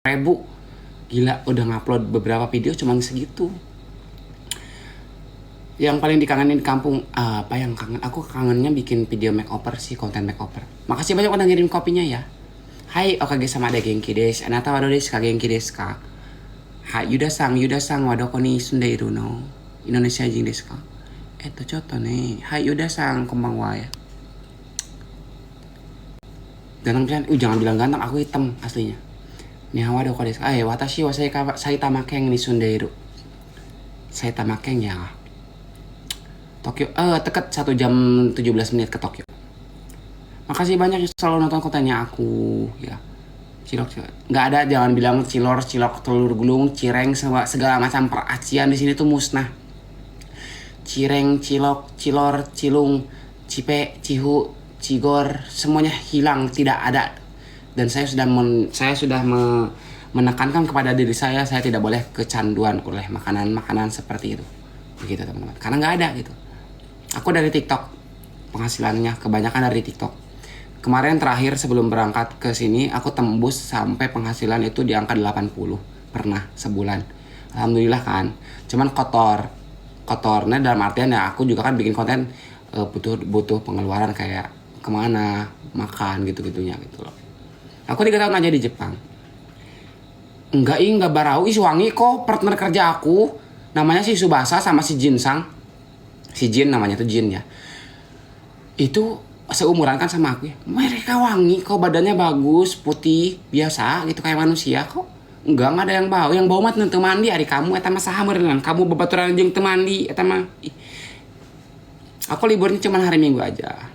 ribu. Gila, udah ngupload beberapa video cuman segitu. Yang paling dikangenin di kampung, apa yang kangen? Aku kangennya bikin video makeover sih, konten makeover. Makasih banyak udah ngirim kopinya ya. Hai, okage sama ada genki desu. Anata wa do desu ka, genki desu ka? Hai, Yuda-san wa doko ni sundeiru no? Indonesia jin desu ka? Choto ne. Hai Yuda-san, konbanwa ya. Ganteng pisan. Jangan bilang ganteng, aku hitam aslinya. Nihawa doko desu. Watashi wa Saitama Ken ni sundeiru. Saitama Ken ya. Tokyo, deket 1 jam 17 menit ke Tokyo. Makasih banyak selalu nonton kontennya aku ya. Cilok. Nggak ada, jangan bilang cilok, telur gulung, cireng, segala macam peracian di sini tuh musnah. Cireng, cilok, cilor, cilung, cipe, cihu, cigor, semuanya hilang, tidak ada. Dan saya sudah menekankan kepada diri saya tidak boleh kecanduan oleh makanan-makanan seperti itu. Begitu teman-teman. Karena nggak ada gitu. Aku dari TikTok. Penghasilannya kebanyakan dari TikTok. Kemarin terakhir sebelum berangkat ke sini aku tembus sampai penghasilan itu di angka 80 pernah sebulan. Alhamdulillah kan. Cuman kotornya dalam artian ya aku juga kan bikin konten butuh pengeluaran kayak kemana, makan gitu-gitunya gitu loh. Aku 3 tahun aja di Jepang. Enggak barau, wangi kok partner kerja aku. Namanya si Subasa sama si Jinsang. Si Jin namanya tuh Jin ya. Itu seumuran kan sama aku ya. Mereka wangi kok, badannya bagus, putih, biasa gitu kayak manusia kok. Enggak ada yang bau. Yang bau mah teu mandi ari kamu eta mah saha meureun. Kamu babaturan jeung teu mandi eta mah. Aku liburnya cuma hari Minggu aja.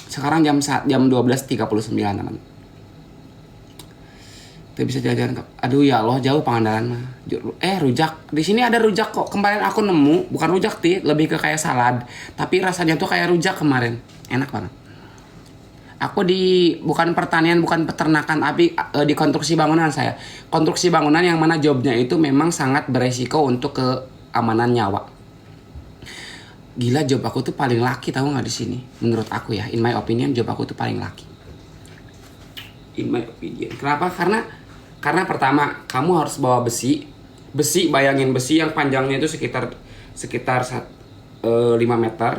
Sekarang jam 12.39 teman. Tuh bisa jalan ke. Aduh ya Allah, jauh Pangandaran mah. Rujak. Di sini ada rujak kok. Kemarin aku nemu, bukan rujak lebih ke kayak salad, tapi rasanya tuh kayak rujak kemarin. Enak banget. Aku bukan pertanian, bukan peternakan, tapi di konstruksi bangunan saya. Konstruksi bangunan yang mana jobnya itu memang sangat beresiko untuk keamanan nyawa. Gila, job aku tuh paling laki tahu nggak di sini? Menurut aku ya, in my opinion, job aku tuh paling laki. In my opinion. Kenapa? Karena pertama, kamu harus bawa besi. Bayangin besi yang panjangnya itu sekitar 5 meter.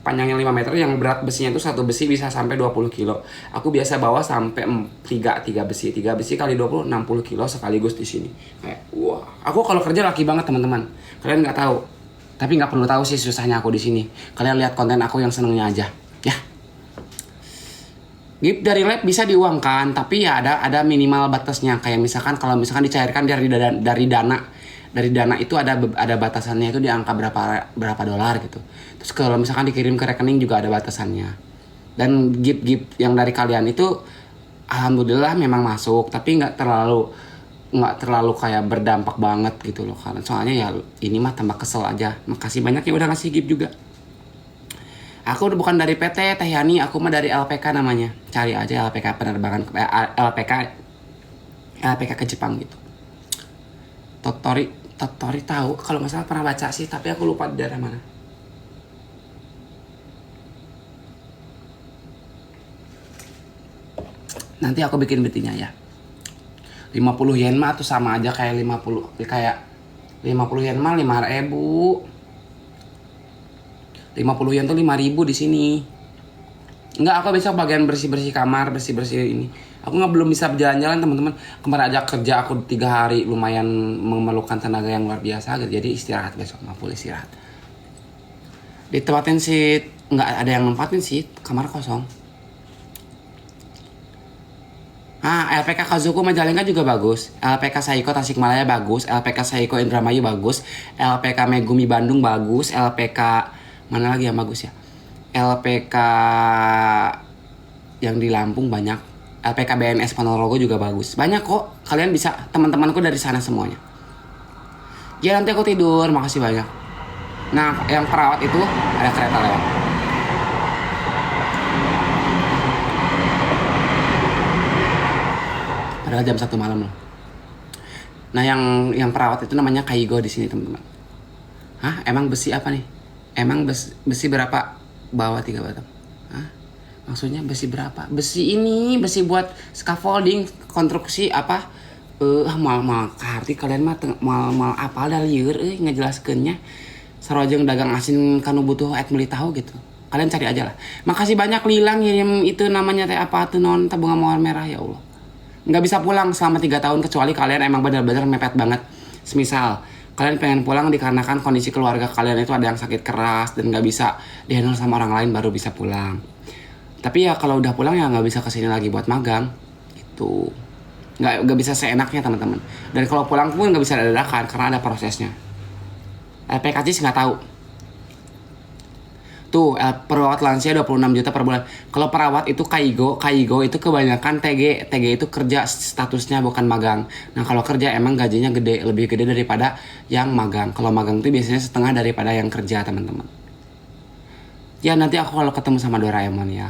Panjangnya 5 meter, yang berat besinya itu satu besi bisa sampai 20 kilo. Aku biasa bawa sampai 3 besi. 3 besi kali 20, 60 kilo sekaligus di sini. Kayak, wah. Aku kalau kerja laki banget teman-teman. Kalian nggak tahu. Tapi nggak perlu tahu sih susahnya aku di sini. Kalian lihat konten aku yang senengnya aja. Ya. Gift dari lab bisa diuangkan, tapi ya ada minimal batasnya. Kayak misalkan kalau dicairkan dari dana itu ada batasannya, itu di angka berapa dolar gitu. Terus kalau misalkan dikirim ke rekening juga ada batasannya. Dan gift yang dari kalian itu alhamdulillah memang masuk, tapi nggak terlalu kayak berdampak banget gitu loh. Karena soalnya ya ini mah tambah kesel aja. Makasih banyak ya udah ngasih gift juga. Aku bukan dari PT Teh Yani, aku mah dari LPK namanya. Cari aja LPK penerbangan LPK ke Jepang gitu. Totori tahu, kalau nggak salah pernah baca sih, tapi aku lupa di daerah mana. Nanti aku bikin betinya ya. 50 yen mah tuh sama aja kayak 50 yen mah 5.000. 50 yen tuh 5.000 di sini. Enggak, aku besok bagian bersih-bersih kamar, bersih-bersih ini. Aku belum bisa berjalan-jalan teman-teman. Kemarin aja kerja aku 3 hari, lumayan memerlukan tenaga yang luar biasa gitu. Jadi istirahat besok, full istirahat. Ditempatin seat, nggak ada yang nempatin seat, kamar kosong. LPK Kazuku Majalengka juga bagus. LPK Saiko Tasikmalaya bagus. LPK Saiko Indramayu bagus. LPK Megumi Bandung bagus. LPK mana lagi yang bagus ya? LPK yang di Lampung banyak. LPK BNS Ponorogo juga bagus. Banyak kok. Kalian bisa, teman-temanku dari sana semuanya. Ya nanti aku tidur. Makasih banyak. Nah, yang perawat itu ada kereta lewat. Padahal jam 1 malam loh. Nah, yang perawat itu namanya Kaigo di sini, teman-teman. Emang besi apa nih? Emang besi berapa? Bawa 3 batang. Maksudnya besi berapa? Besi ini, besi buat scaffolding, konstruksi apa? Mal karti kalian mah mal apal dari lieur ngejelaskeunnya sarojeng dagang asin kanu butuh meuli tahu gitu. Kalian cari aja lah. Makasih banyak Lila ngirim itu namanya teh apa tuh non tabungan mawar merah ya Allah. Nggak bisa pulang selama 3 tahun kecuali kalian emang benar-benar mepet banget. Semisal kalian pengen pulang dikarenakan kondisi keluarga kalian itu ada yang sakit keras dan nggak bisa dihandle sama orang lain baru bisa pulang. Tapi ya kalau udah pulang ya nggak bisa kesini lagi buat magang gitu. Nggak bisa seenaknya teman-teman. Dan kalau pulang pun nggak bisa dadakan karena ada prosesnya. PKC nggak tahu. Tuh perawat lansia 26 juta per bulan. Kalau perawat itu Kaigo itu kebanyakan TG itu kerja statusnya bukan magang. Nah kalau kerja emang gajinya gede, lebih gede daripada yang magang. Kalau magang itu biasanya setengah daripada yang kerja teman-teman. Ya nanti aku kalau ketemu sama Doraemon ya.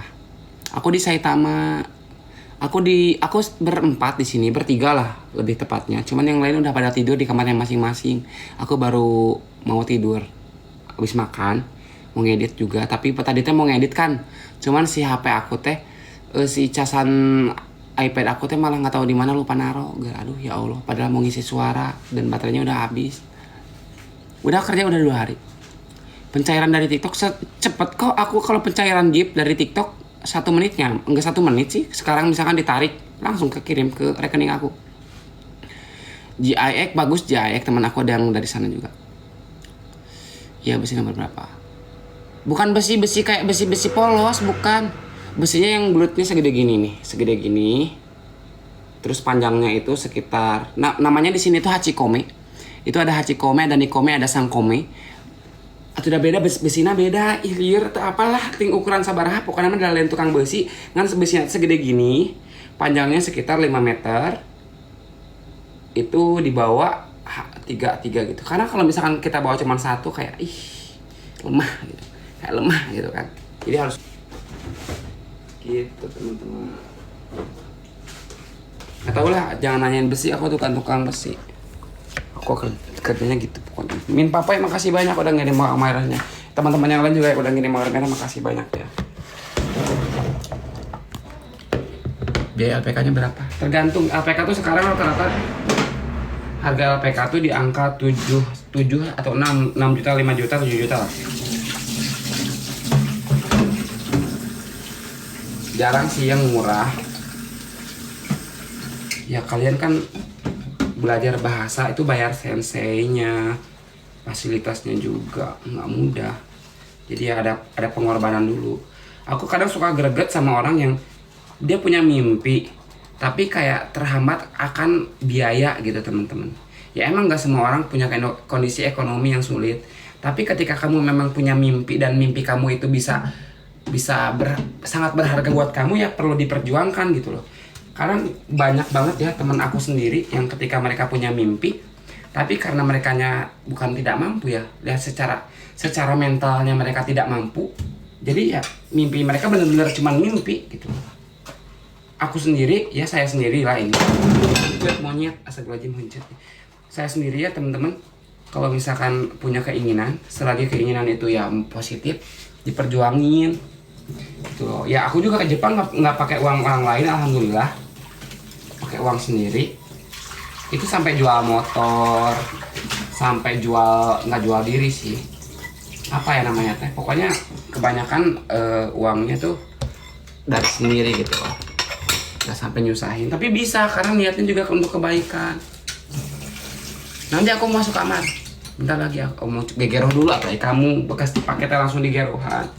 Aku di Saitama. Aku berempat di sini, bertiga lah lebih tepatnya. Cuman yang lain udah pada tidur di kamarnya masing-masing. Aku baru mau tidur habis makan, mau ngedit juga. Tapi tadi teh mau ngedit kan, cuman si HP aku teh si casan iPad aku teh malah nggak tahu di mana, lupa naro. Aduh ya Allah, padahal mau ngisi suara dan baterainya udah habis. Udah kerja udah 2 hari. Pencairan dari TikTok cepet kok. Aku kalau pencairan gift dari TikTok 1 menitnya, enggak 1 menit sih. Sekarang misalkan ditarik langsung kekirim ke rekening aku. GIX bagus, GIX teman aku ada yang dari sana juga. Ya besi nomor berapa? Bukan besi kayak besi polos, bukan. Besinya yang bulutnya segede gini nih, segede gini. Terus panjangnya itu sekitar, namanya di sini tuh hachikome. Itu ada hachikome, ada nikome, ada sangkome. Atau udah beda besinya beda, ilir atau apalah ting ukuran sabaraha pokoknya mah dari tukang besi kan besinya segede gini, panjangnya sekitar 5 meter. Itu dibawa 3 gitu. Karena kalau misalkan kita bawa cuma 1 kayak lemah gitu. Kayak lemah gitu kan. Jadi harus gitu teman-teman. Nggak tahu lah, jangan nanyain besi, aku tukang besi. Aku kerjanya gitu pokoknya. Min Papa makasih banyak udah ngirim mawar merahnya. Teman-teman yang lain juga udah ngirim mawar merah, makasih banyak ya. Biaya LPK-nya berapa? Tergantung. LPK tuh sekarang rata-rata harga LPK tuh di angka 7 atau 6 juta, 5 juta, 7 juta lah. Jarang sih yang murah. Ya kalian kan belajar bahasa itu bayar senseinya, fasilitasnya juga nggak mudah. Jadi ada pengorbanan dulu. Aku kadang suka greget sama orang yang dia punya mimpi tapi kayak terhambat akan biaya gitu teman-teman. Ya emang nggak semua orang punya kondisi ekonomi yang sulit. Tapi ketika kamu memang punya mimpi dan mimpi kamu itu bisa sangat berharga buat kamu, ya perlu diperjuangkan gitu loh. Karena banyak banget ya teman aku sendiri yang ketika mereka punya mimpi, tapi karena merekanya bukan tidak mampu ya, lihat secara mentalnya mereka tidak mampu, jadi ya mimpi mereka benar-benar cuma mimpi gitu. Aku sendiri ya, saya sendiri lah ini. Buat monyet, astagfirullahaladzim mencet. Saya sendiri ya teman-teman, kalau misalkan punya keinginan, selagi keinginan itu ya positif, diperjuangin gitu loh. Ya aku juga ke Jepang nggak pakai uang orang lain, alhamdulillah. Pakai uang sendiri. Itu sampai jual motor, sampai nggak jual diri sih. Apa ya namanya teh? Pokoknya kebanyakan uangnya tuh dari sendiri gitu loh. Nggak sampai nyusahin, tapi bisa karena niatnya juga untuk kebaikan. Nanti aku masuk kamar. Bentar lagi aku mau gegeroh dulu, apa ya kamu bekas paketnya langsung digerohan.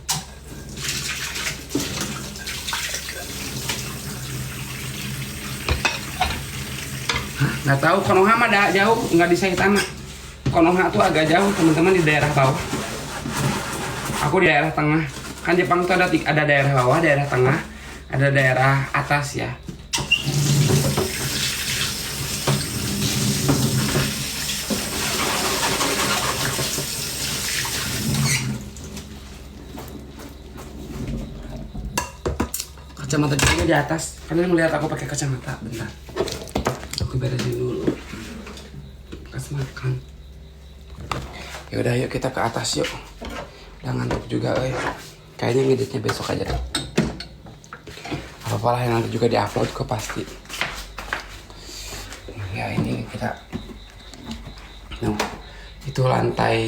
Nggak tahu, Konoha mah jauh, nggak di Saitama. Konoha tuh agak jauh teman-teman, di daerah bawah. Aku di daerah tengah. Kan Jepang tuh ada daerah bawah, daerah tengah, ada daerah atas ya. Kacamata juga di atas. Kalian melihat aku pakai kacamata, bentar. Aku beresin dulu. Bekas makan. Ya udah, yuk kita ke atas yuk. Udah ngantuk juga, kayaknya ngeditnya besok aja deh. Apa-apalah yang nanti juga diupload kok pasti. Ya ya ini kita itu lantai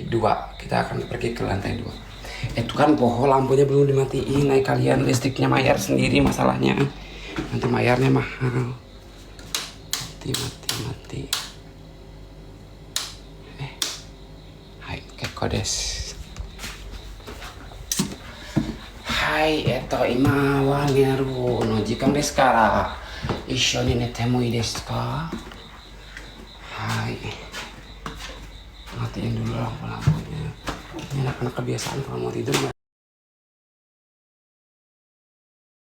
2, kita akan pergi ke lantai 2. Itu kan pohon lampunya belum dimatiin, naik kalian listriknya bayar sendiri masalahnya, nanti bayarnya mahal. Mati. Hai keko desu. Hai, imawa neru no jikan desu kara issho ni nete mo ii desu ka? Hai. Matiin dulu lampu-lampunya. Ini anak-anak kebiasaan kalau mau tidur